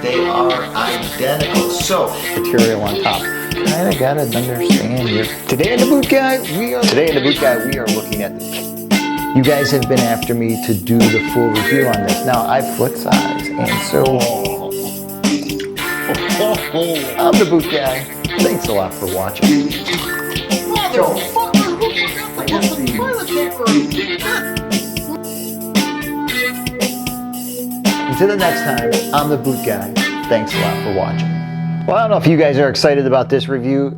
They are identical. So, material on top. Kinda gotta understand here. Today in the Boot Guy, we are looking at this. You guys have been after me to do the full review on this. Now, I flip size, and so I'm the Boot Guy. Thanks a lot for watching. Until the next time, I'm the Boot Guy. Thanks a lot for watching. Well, I don't know if you guys are excited about this review.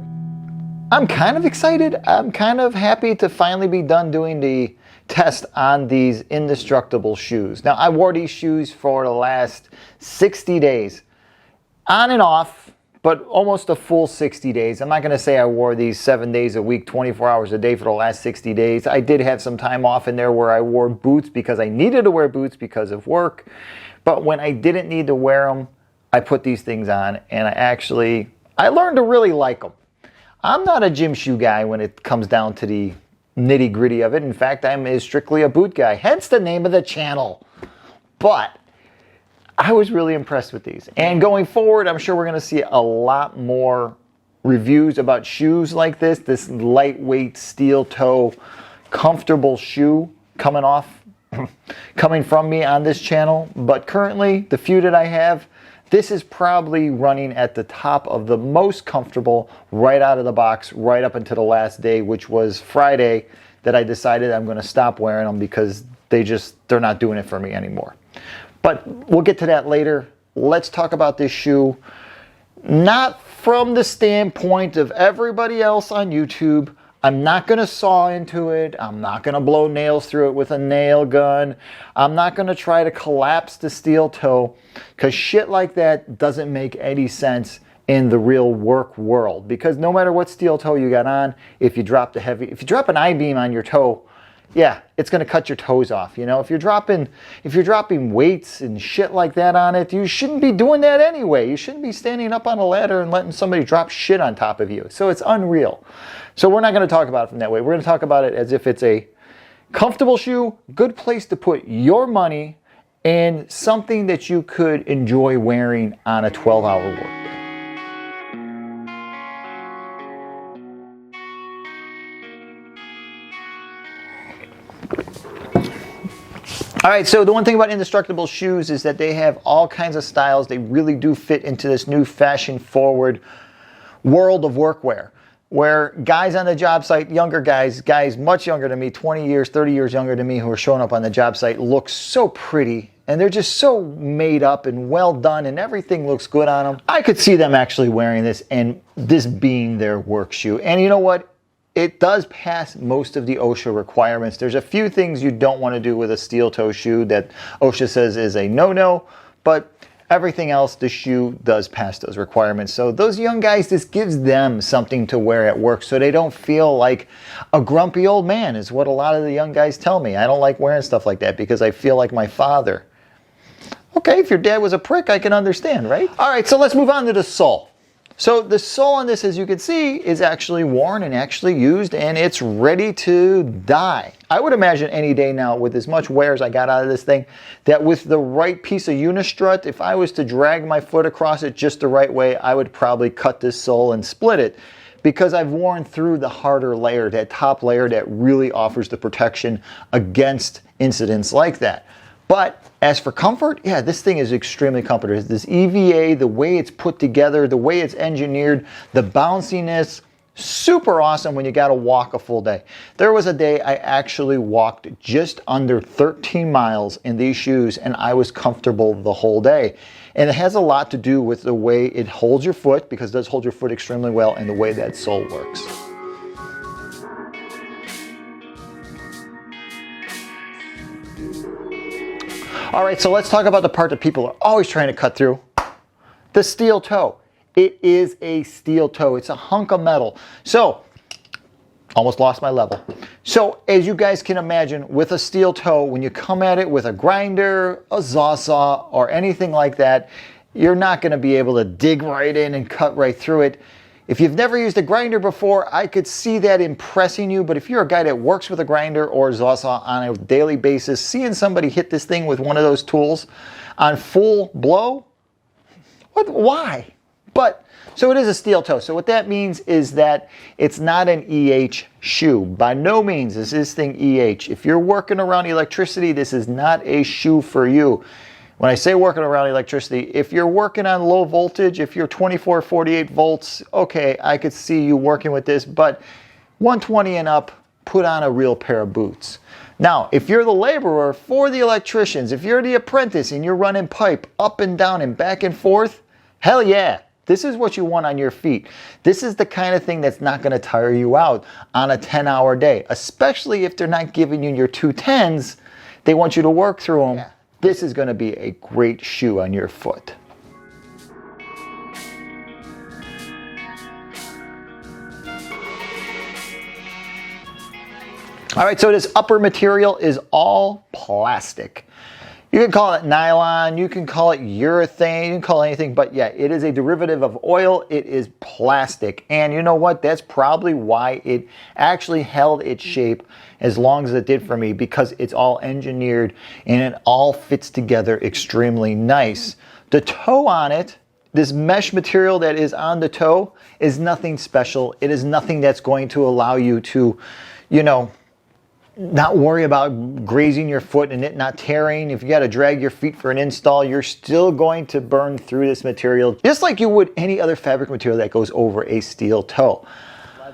I'm kind of excited. I'm kind of happy to finally be done doing the test on these Indestructible shoes. Now, I wore these shoes for the last 60 days. On and off, but almost a full 60 days. I'm not going to say I wore these 7 days a week, 24 hours a day for the last 60 days. I did have some time off in there where I wore boots because I needed to wear boots because of work. But when I didn't need to wear them, I put these things on, and I learned to really like them. I'm not a gym shoe guy when it comes down to the nitty-gritty of it. In fact, I'm strictly a boot guy, hence the name of the channel. But I was really impressed with these. And going forward, I'm sure we're going to see a lot more reviews about shoes like this lightweight steel toe comfortable shoe coming from me on this channel. But currently, the few that I have, this is probably running at the top of the most comfortable right out of the box, right up until the last day, which was Friday, that I decided I'm going to stop wearing them because they're not doing it for me anymore. But we'll get to that later. Let's talk about this shoe, not from the standpoint of everybody else on YouTube. I'm not going to saw into it. I'm not going to blow nails through it with a nail gun. I'm not going to try to collapse the steel toe, because shit like that doesn't make any sense in the real work world. Because no matter what steel toe you got on, if you drop an I-beam on your toe, yeah, it's going to cut your toes off. You know, if you're dropping weights and shit like that on it, you shouldn't be doing that anyway. You shouldn't be standing up on a ladder and letting somebody drop shit on top of you. So it's unreal. So we're not going to talk about it from that way. We're going to talk about it as if it's a comfortable shoe, good place to put your money, and something that you could enjoy wearing on a 12-hour workday. All right, so the one thing about Indestructible shoes is that they have all kinds of styles. They really do fit into this new fashion-forward world of workwear, where guys on the job site, younger guys much younger than me, 20 years, 30 years younger than me, who are showing up on the job site, look so pretty, and they're just so made up and well done, and everything looks good on them. I could see them actually wearing this and this being their work shoe. And you know what? It does pass most of the OSHA requirements. There's a few things you don't want to do with a steel toe shoe that OSHA says is a no-no, but everything else, the shoe does pass those requirements. So those young guys, this gives them something to wear at work so they don't feel like a grumpy old man, is what a lot of the young guys tell me. I don't like wearing stuff like that because I feel like my father. Okay, if your dad was a prick, I can understand, right? All right, so let's move on to the sole. So the sole on this, as you can see, is actually worn and actually used, and it's ready to die. I would imagine any day now, with as much wear as I got out of this thing, that with the right piece of unistrut, if I was to drag my foot across it just the right way, I would probably cut this sole and split it, because I've worn through the harder layer, that top layer that really offers the protection against incidents like that. But as for comfort, yeah, this thing is extremely comfortable. This EVA, the way it's put together, the way it's engineered, the bounciness, super awesome when you got to walk a full day. There was a day I actually walked just under 13 miles in these shoes, and I was comfortable the whole day. And it has a lot to do with the way it holds your foot, because it does hold your foot extremely well, and the way that sole works. All right, so let's talk about the part that people are always trying to cut through. The steel toe. It is a steel toe. It's a hunk of metal. So, almost lost my level. So, as you guys can imagine, with a steel toe, when you come at it with a grinder, a saw, or anything like that, you're not going to be able to dig right in and cut right through it. If you've never used a grinder before, I could see that impressing you, but if you're a guy that works with a grinder or a saw on a daily basis, seeing somebody hit this thing with one of those tools on full blow, What? Why? But, so it is a steel toe. So what that means is that it's not an EH shoe. By no means is this thing EH. If you're working around electricity, this is not a shoe for you. When I say working around electricity, if you're working on low voltage, if you're 24, 48 volts, okay, I could see you working with this, but 120 and up, put on a real pair of boots. Now, if you're the laborer for the electricians, if you're the apprentice and you're running pipe up and down and back and forth, hell yeah. This is what you want on your feet. This is the kind of thing that's not going to tire you out on a 10-hour day, especially if they're not giving you your 210s. They want you to work through them. Yeah. This is going to be a great shoe on your foot. All right, so this upper material is all plastic. You can call it nylon, you can call it urethane, you can call it anything, but yeah, it is a derivative of oil. It is plastic. And you know what? That's probably why it actually held its shape as long as it did for me, because it's all engineered and it all fits together extremely nice. The toe on it, this mesh material that is on the toe, is nothing special. It is nothing that's going to allow you to, you know, not worry about grazing your foot and it not tearing. If you got to drag your feet for an install, you're still going to burn through this material just like you would any other fabric material that goes over a steel toe.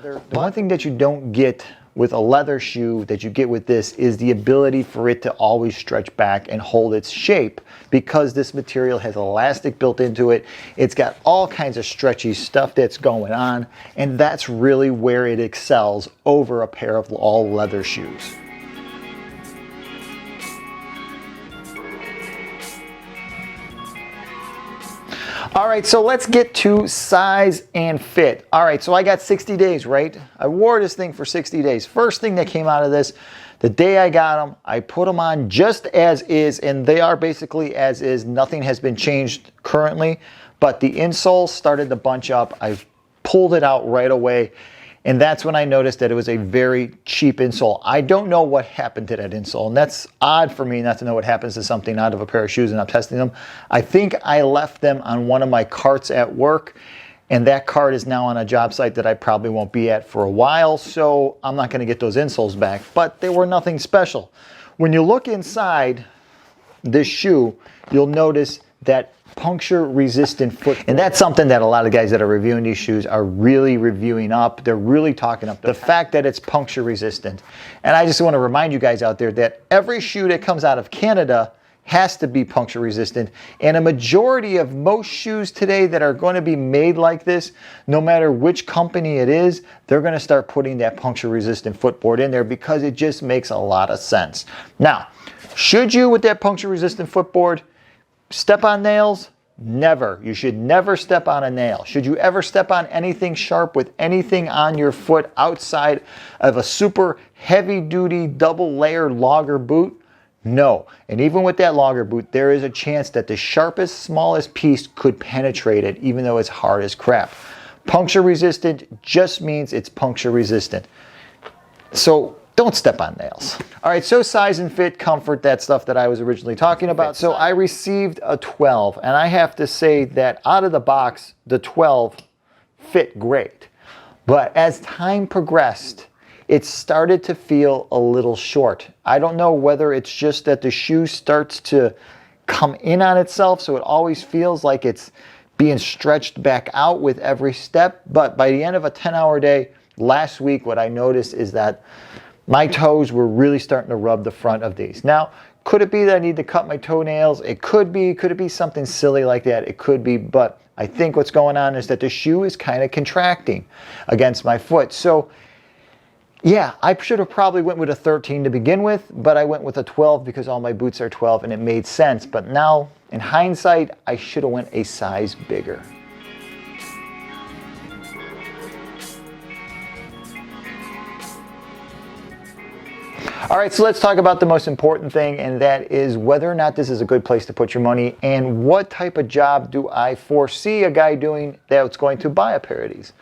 The one thing that you don't get with a leather shoe that you get with this is the ability for it to always stretch back and hold its shape, because this material has elastic built into it. It's got all kinds of stretchy stuff that's going on, and that's really where it excels over a pair of all leather shoes. All right, so let's get to size and fit. All right, so I got 60 days, right? I wore this thing for 60 days. First thing that came out of this, the day I got them, I put them on just as is, and they are basically as is. Nothing has been changed currently, but the insole started to bunch up. I pulled it out right away, and that's when I noticed that it was a very cheap insole. I don't know what happened to that insole, and that's odd for me not to know what happens to something out of a pair of shoes and I'm testing them. I think I left them on one of my carts at work, and that cart is now on a job site that I probably won't be at for a while, so I'm not going to get those insoles back, but they were nothing special. When you look inside this shoe, you'll notice that puncture resistant foot, and that's something that a lot of guys that are reviewing these shoes are really reviewing up. They're really talking up the fact that it's puncture resistant. And I just want to remind you guys out there that every shoe that comes out of Canada has to be puncture resistant, and a majority of most shoes today that are going to be made like this, no matter which company it is, they're going to start putting that puncture resistant footboard in there because it just makes a lot of sense. Now, should you, with that puncture resistant footboard, step on nails? Never. You should never step on a nail. Should you ever step on anything sharp with anything on your foot outside of a super heavy duty double layered logger boot? No. And even with that logger boot, there is a chance that the sharpest, smallest piece could penetrate it, even though it's hard as crap. Puncture resistant just means it's puncture resistant. So don't step on nails. All right, so size and fit, comfort, that stuff that I was originally talking about. So I received a 12, and I have to say that out of the box, the 12 fit great. But as time progressed, it started to feel a little short. I don't know whether it's just that the shoe starts to come in on itself, so it always feels like it's being stretched back out with every step. But by the end of a 10-hour day, last week, what I noticed is that my toes were really starting to rub the front of these. Now, could it be that I need to cut my toenails? It could be. Could it be something silly like that? It could be, but I think what's going on is that the shoe is kind of contracting against my foot. So yeah, I should have probably went with a 13 to begin with, but I went with a 12 because all my boots are 12 and it made sense. But now, in hindsight, I should have went a size bigger. All right, so let's talk about the most important thing, and that is whether or not this is a good place to put your money, and what type of job do I foresee a guy doing that's going to buy a pair of these.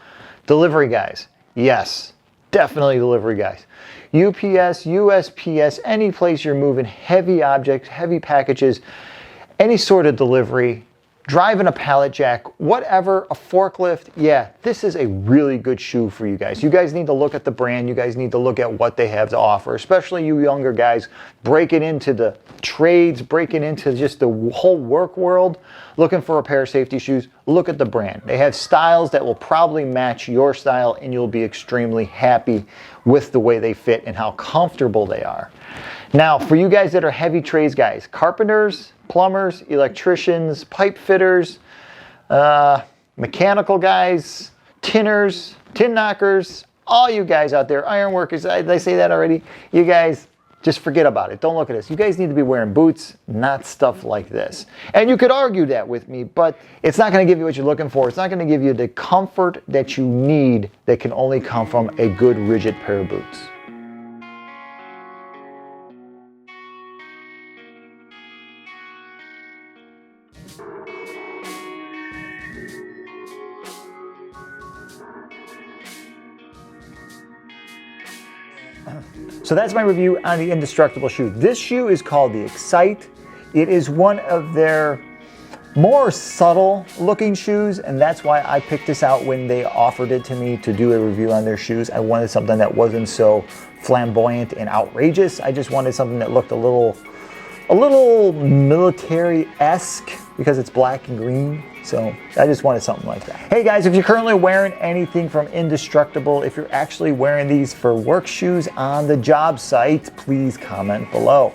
Delivery guys, yes, definitely delivery guys. UPS, USPS, any place you're moving heavy objects, heavy packages, any sort of delivery, driving a pallet jack, whatever, a forklift, yeah, this is a really good shoe for you guys. You guys need to look at the brand. You guys need to look at what they have to offer, especially you younger guys breaking into the trades, breaking into just the whole work world, looking for a pair of safety shoes. Look at the brand. They have styles that will probably match your style, and you'll be extremely happy with the way they fit and how comfortable they are. Now, for you guys that are heavy trades guys, carpenters, plumbers, electricians, pipe fitters, mechanical guys, tinners, tin knockers, all you guys out there, iron workers, did I say that already? You guys, just forget about it. Don't look at this. You guys need to be wearing boots, not stuff like this. And you could argue that with me, but it's not going to give you what you're looking for. It's not going to give you the comfort that you need that can only come from a good rigid pair of boots. So that's my review on the Indestructible shoe. This shoe is called the Xciter. It is one of their more subtle looking shoes, and that's why I picked this out when they offered it to me to do a review on their shoes. I wanted something that wasn't so flamboyant and outrageous. I just wanted something that looked a little military-esque because it's black and green. So I just wanted something like that. Hey guys, if you're currently wearing anything from Indestructible, if you're actually wearing these for work shoes on the job site, please comment below.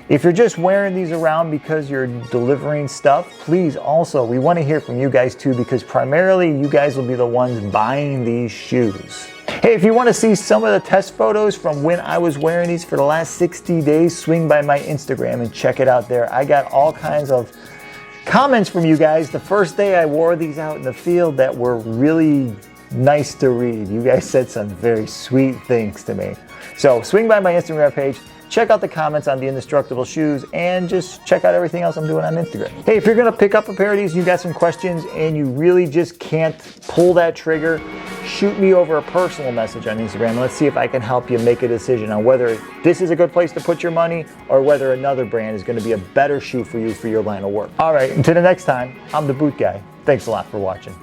If you're just wearing these around because you're delivering stuff, please also, we want to hear from you guys too, because primarily you guys will be the ones buying these shoes. Hey, if you want to see some of the test photos from when I was wearing these for the last 60 days, swing by my Instagram and check it out there. I got all kinds of comments from you guys the first day I wore these out in the field that were really nice to read. You guys said some very sweet things to me. So swing by my Instagram page, check out the comments on the Indestructible shoes, and just check out everything else I'm doing on Instagram. Hey, if you're gonna pick up a pair of these, you got some questions and you really just can't pull that trigger, shoot me over a personal message on Instagram. Let's see if I can help you make a decision on whether this is a good place to put your money or whether another brand is gonna be a better shoe for you for your line of work. All right, until the next time, I'm the Boot Guy. Thanks a lot for watching.